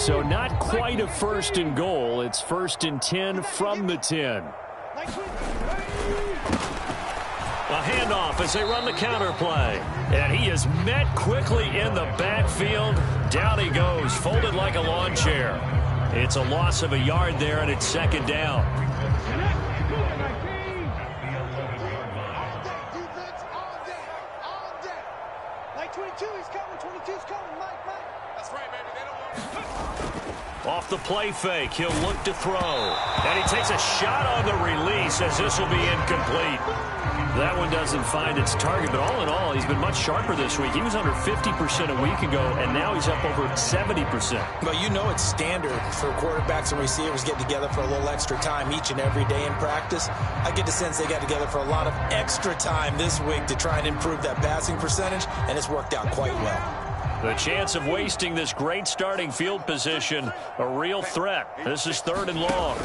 So not quite a first and goal. It's first and 10 from the 10. A handoff as they run the counter play. And he is met quickly in the backfield. Down he goes, folded like a lawn chair. It's a loss of a yard there, and it's second down. Off the play fake, he'll look to throw. And he takes a shot on the release as this will be incomplete. That one doesn't find its target, but all in all, he's been much sharper this week. He was under 50% a week ago, and now he's up over 70%. Well, you know it's standard for quarterbacks and receivers getting together for a little extra time each and every day in practice. I get the sense they got together for a lot of extra time this week to try and improve that passing percentage, and it's worked out quite well. The chance of wasting this great starting field position, a real threat. This is third and long.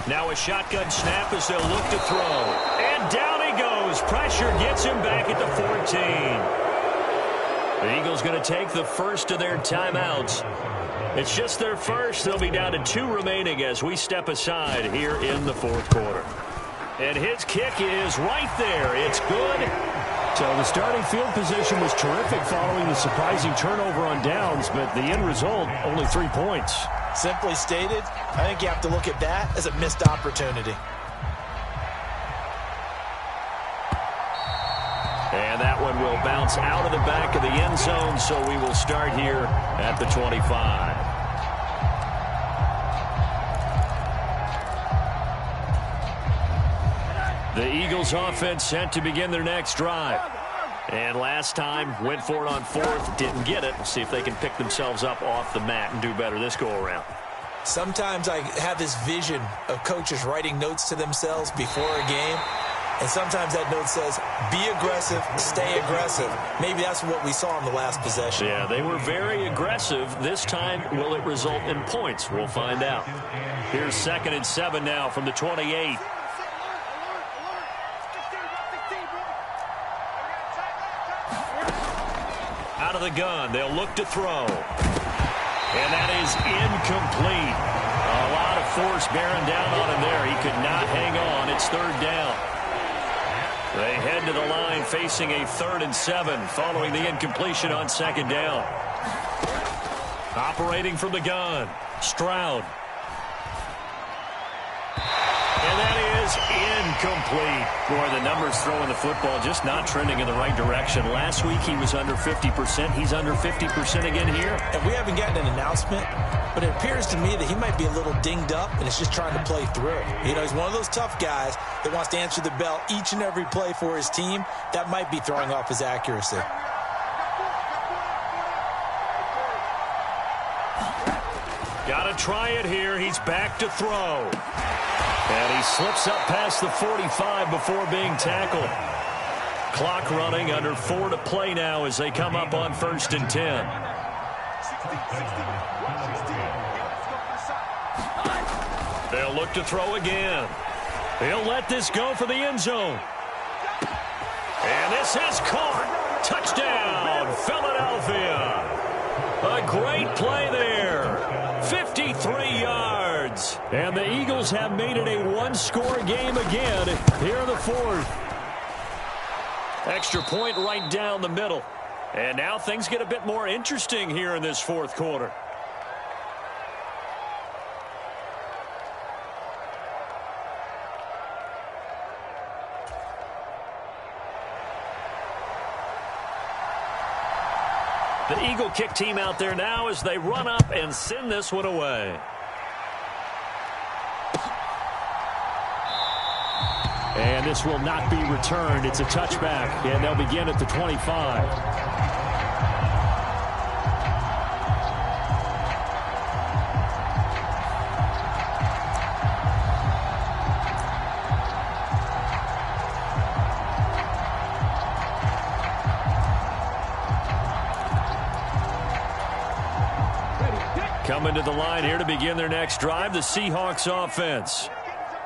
Now a shotgun snap as they'll look to throw. And down he goes. Pressure gets him back at the 14. The Eagles going to take the first of their timeouts. It's just their first. They'll be down to 2 remaining as we step aside here in the fourth quarter. And his kick is right there. It's good. So the starting field position was terrific following the surprising turnover on downs, but the end result, only 3 points. Simply stated, I think you have to look at that as a missed opportunity. And that one will bounce out of the back of the end zone, so we will start here at the 25. The Eagles offense set to begin their next drive. And last time, went for it on fourth, didn't get it. See if they can pick themselves up off the mat and do better this go-around. Sometimes I have this vision of coaches writing notes to themselves before a game. And sometimes that note says, be aggressive, stay aggressive. Maybe that's what we saw in the last possession. Yeah, they were very aggressive. This time, will it result in points? We'll find out. Here's 2nd and 7 now from the 28. Out of the gun, they'll look to throw. And that is incomplete. A lot of force bearing down on him there. He could not hang on. It's third down. They head to the line facing a 3rd and 7 following the incompletion on 2nd down. Operating from the gun, Stroud. And that is incomplete. Boy, the numbers throwing the football just not trending in the right direction. Last week he was under 50%. He's under 50% again here. And we haven't gotten an announcement, but it appears to me that he might be a little dinged up and is just trying to play through. You know, he's one of those tough guys that wants to answer the bell each and every play for his team. That might be throwing off his accuracy. Got to try it here. He's back to throw. And he slips up past the 45 before being tackled. Clock running, under 4 to play now as they come up on 1st and 10. They'll look to throw again. He'll let this go for the end zone. And this is caught. Touchdown, Philadelphia. A great play there. 53 yards. And the Eagles have made it a one-score game again here in the fourth. Extra point right down the middle. And now things get a bit more interesting here in this fourth quarter. The Eagle kick team out there now as they run up and send this one away. And this will not be returned. It's a touchback, and they'll begin at the 25. Coming to the line here to begin their next drive, the Seahawks offense.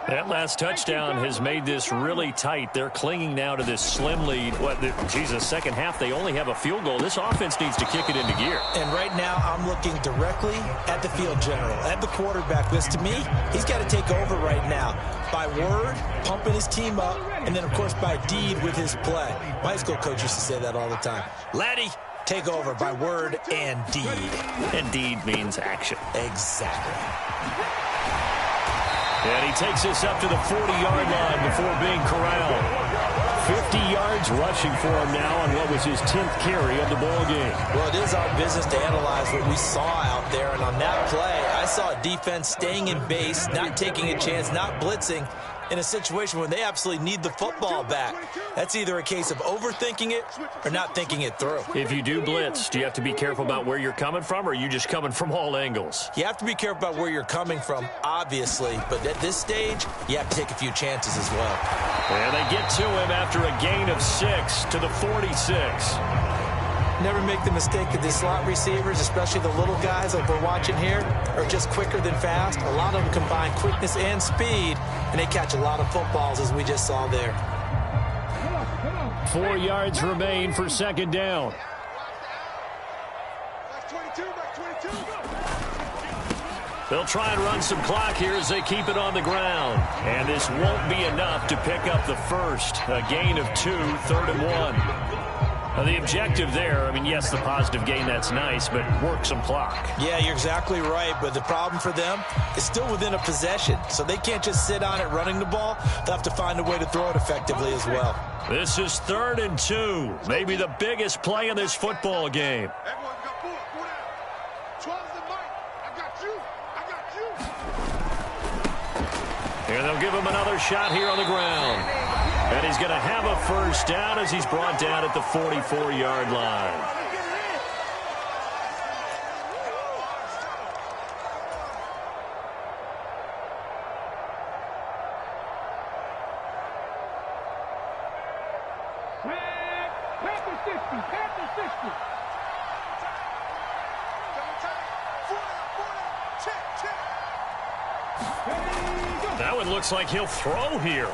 That last touchdown has made this really tight. They're clinging now to this slim lead. Second half, they only have a field goal. This offense needs to kick it into gear. And right now, I'm looking directly at the field general, at the quarterback. Because to me, he's got to take over right now. By word, pumping his team up, and then, of course, by deed with his play. My high school coach used to say that all the time. Laddie, take over by word and deed. And deed means action. Exactly. And he takes this up to the 40-yard line before being corralled. 50 yards rushing for him now on what was his 10th carry of the ball game. Well, it is our business to analyze what we saw out there. And on that play, I saw a defense staying in base, not taking a chance, not blitzing in a situation where they absolutely need the football back. That's either a case of overthinking it or not thinking it through. If you do blitz, do you have to be careful about where you're coming from, or are you just coming from all angles? You have to be careful about where you're coming from, obviously. But at this stage, you have to take a few chances as well. And they get to him after a gain of 6 to the 46. Never make the mistake that the slot receivers, especially the little guys like we're watching here, are just quicker than fast. A lot of them combine quickness and speed, and they catch a lot of footballs, as we just saw there. 4 yards remain for second down. They'll try and run some clock here as they keep it on the ground. And this won't be enough to pick up the first. A gain of 2, 3rd and 1. Now, the objective there, yes, the positive gain, that's nice, but work some clock. Yeah, you're exactly right, but the problem for them is still within a possession, so they can't just sit on it running the ball. They'll have to find a way to throw it effectively as well. This is 3rd and 2, maybe the biggest play in this football game. And they'll give him another shot here on the ground. And he's going to have a first down as he's brought down at the 44-yard line. That one looks like he'll throw here.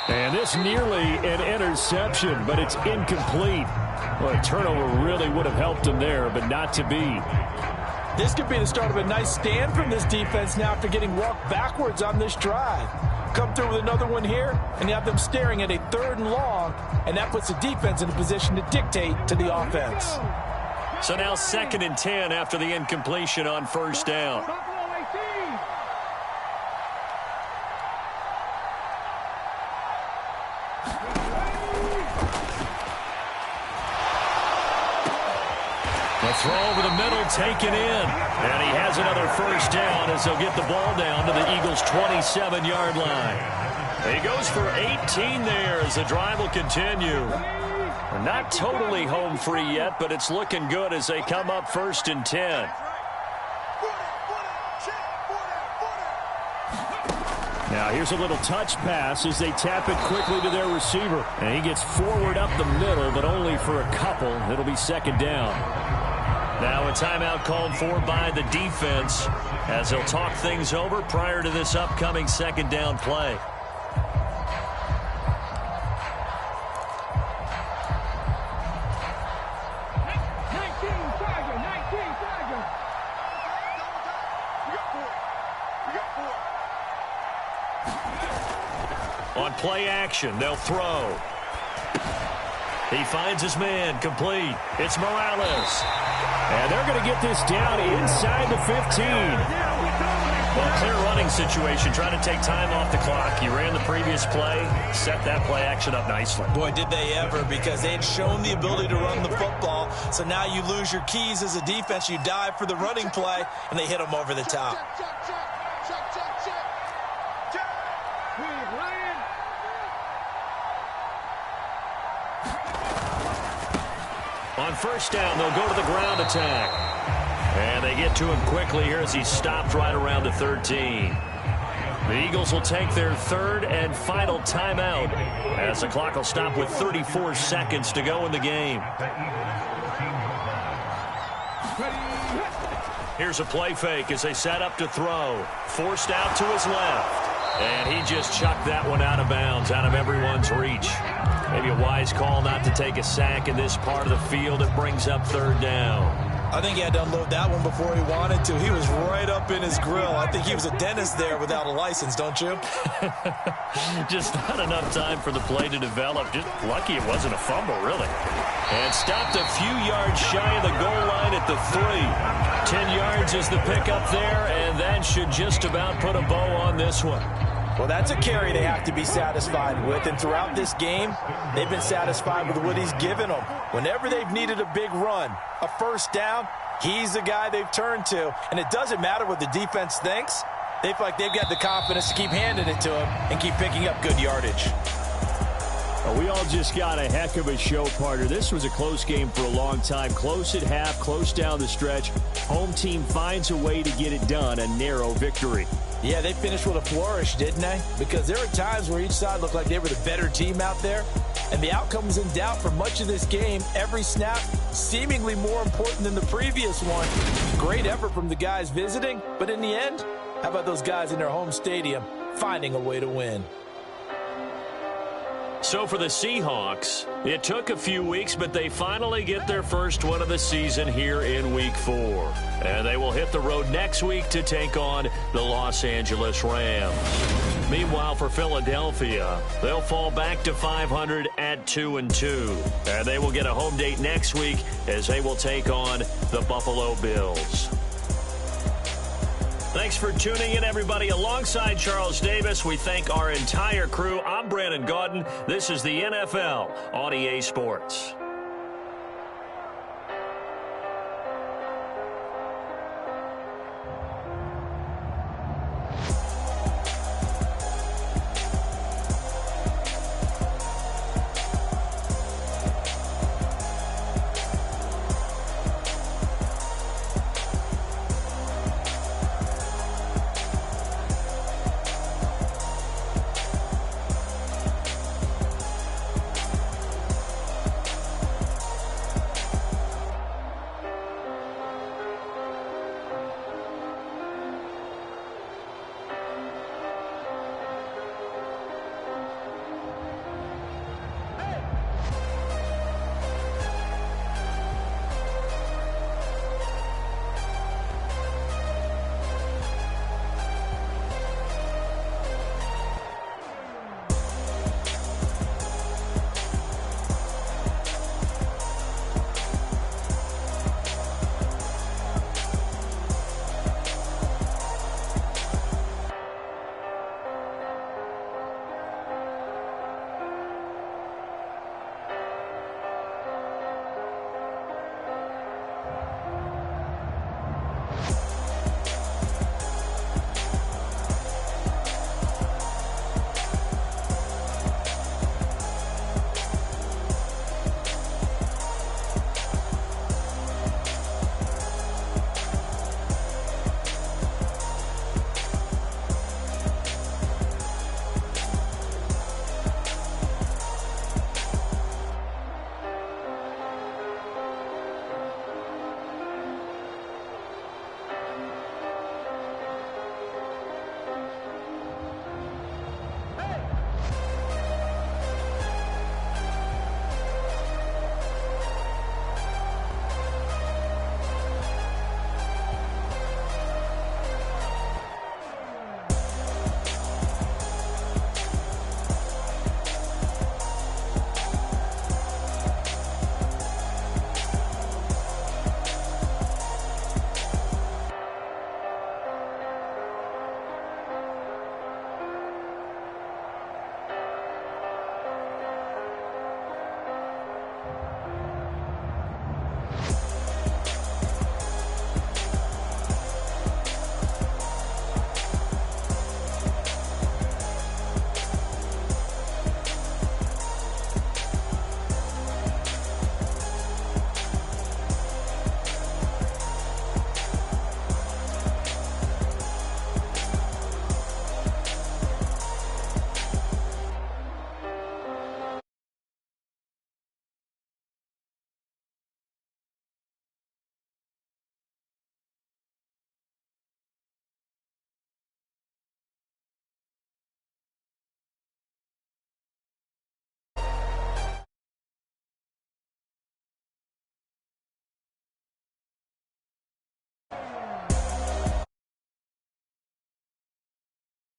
And this nearly an interception, but it's incomplete. Well, a turnover really would have helped him there, but not to be. This could be the start of a nice stand from this defense now after getting walked backwards on this drive. Come through with another one here, and you have them staring at a 3rd and long, and that puts the defense in a position to dictate to the offense. So now 2nd and 10 after the incompletion on first down. The throw over the middle taken in. And he has another first down as they'll get the ball down to the Eagles' 27-yard line. He goes for 18 there as the drive will continue. We're not totally home free yet, but it's looking good as they come up 1st and 10. Now here's a little touch pass as they tap it quickly to their receiver. And he gets forward up the middle, but only for a couple. It'll be 2nd down. Now a timeout called for by the defense as they'll talk things over prior to this upcoming 2nd down play. On play action, they'll throw. He finds his man, complete. It's Morales. And they're going to get this down inside the 15. Well, clear running situation, trying to take time off the clock. He ran the previous play, set that play action up nicely. Boy, did they ever, because they had shown the ability to run the football. So now you lose your keys as a defense. You dive for the running play, and they hit them over the top. On first down, they'll go to the ground attack. And they get to him quickly here as he's stopped right around the 13. The Eagles will take their 3rd and final timeout as the clock will stop with 34 seconds to go in the game. Here's a play fake as they set up to throw. Forced out to his left. And he just chucked that one out of bounds, out of everyone's reach. Maybe a wise call not to take a sack in this part of the field. It brings up third down. I think he had to unload that one before he wanted to. He was right up in his grill. I think he was a dentist there without a license, don't you? Just not enough time for the play to develop. Just lucky it wasn't a fumble, really. And stopped a few yards shy of the goal line at the 3. 10 yards is the pickup there, and that should just about put a bow on this one. Well, that's a carry they have to be satisfied with, and throughout this game, they've been satisfied with what he's given them. Whenever they've needed a big run, a first down, he's the guy they've turned to, and it doesn't matter what the defense thinks. They feel like they've got the confidence to keep handing it to him and keep picking up good yardage. Well, we all just got a heck of a show, partner. This was a close game for a long time. Close at half, close down the stretch. Home team finds a way to get it done, a narrow victory. Yeah, they finished with a flourish, didn't they? Because there were times where each side looked like they were the better team out there, and the outcome was in doubt for much of this game. Every snap seemingly more important than the previous one. Great effort from the guys visiting, but in the end, how about those guys in their home stadium finding a way to win? So for the Seahawks, it took a few weeks, but they finally get their first one of the season here in Week 4. And they will hit the road next week to take on the Los Angeles Rams. Meanwhile, for Philadelphia, they'll fall back to 500 at 2-2. And they will get a home date next week as they will take on the Buffalo Bills. Thanks for tuning in, everybody. Alongside Charles Davis, we thank our entire crew. I'm Brandon Gaudin. This is the NFL on EA Sports.